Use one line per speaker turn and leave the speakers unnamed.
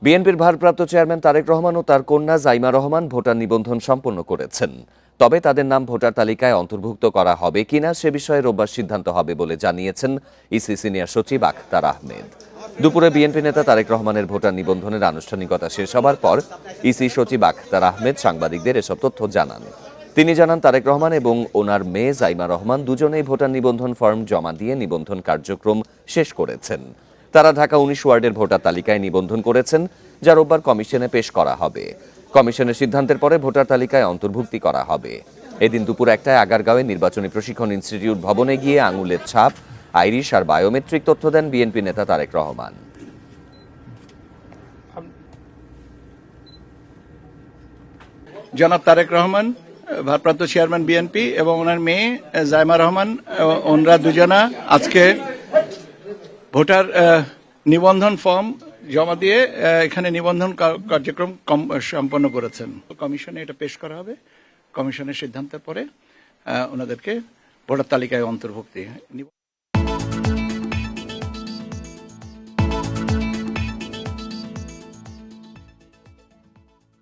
বিএনপির ভারপ্রাপ্ত চেয়ারম্যান তারেক রহমান ও তার কন্যা জাইমা রহমান ভোটার নিবন্ধন সম্পন্ন করেছেন। তবে তাদের নাম ভোটার তালিকায় অন্তর্ভুক্ত করা হবে কিনা সে বিষয়ে রোববার সিদ্ধান্ত হবে বলে জানিয়েছেন ইসি সিনিয়র সচিব আখতার আহমেদ। দুপুরে বিএনপি নেতা তারেক রহমানের ভোটার নিবন্ধনের আনুষ্ঠানিকতা শেষ হবার পর ইসি সচিব আখতার আহমেদ সাংবাদিকদের এসব তথ্য জানান। তিনি জানান, তারেক রহমান এবং ওনার মেয়ে জাইমা রহমান দুজনেই ভোটার নিবন্ধন ফর্ম জমা দিয়ে নিবন্ধন কার্যক্রম শেষ করেছেন। তারা ঢাকা ১৯ ওয়ার্ডের ভোটার তালিকায় নিবন্ধন করেছেন, যা রোববার কমিশনে পেশ করা হবে। কমিশনের সিদ্ধান্তের পরে ভোটার তালিকায় অন্তর্ভুক্তি করা হবে। এদিন দুপুর ১টায় আগারগাঁওয়ে নির্বাচনী প্রশিক্ষণ ইনস্টিটিউট ভবনে গিয়ে আঙুলের ছাপ, আইরিশ আর বায়োমেট্রিক তথ্য দেন বিএনপি নেতা তারেক রহমান।
জনাব তারেক রহমান, ভারপ্রাপ্ত চেয়ারম্যান বিএনপি, এবং ওনার মেয়ে জাইমা রহমান, ওনারা দুজনা আজকে ভোটার নিবন্ধন ফর্ম জমা দিয়ে এখানে নিবন্ধন কার্যক্রম সম্পন্ন করেছেন। কমিশনে এটা পেশ করা হবে। কমিশনের সিদ্ধান্তের পরে ওনাদেরকে ভোটার তালিকায় অন্তর্ভুক্তি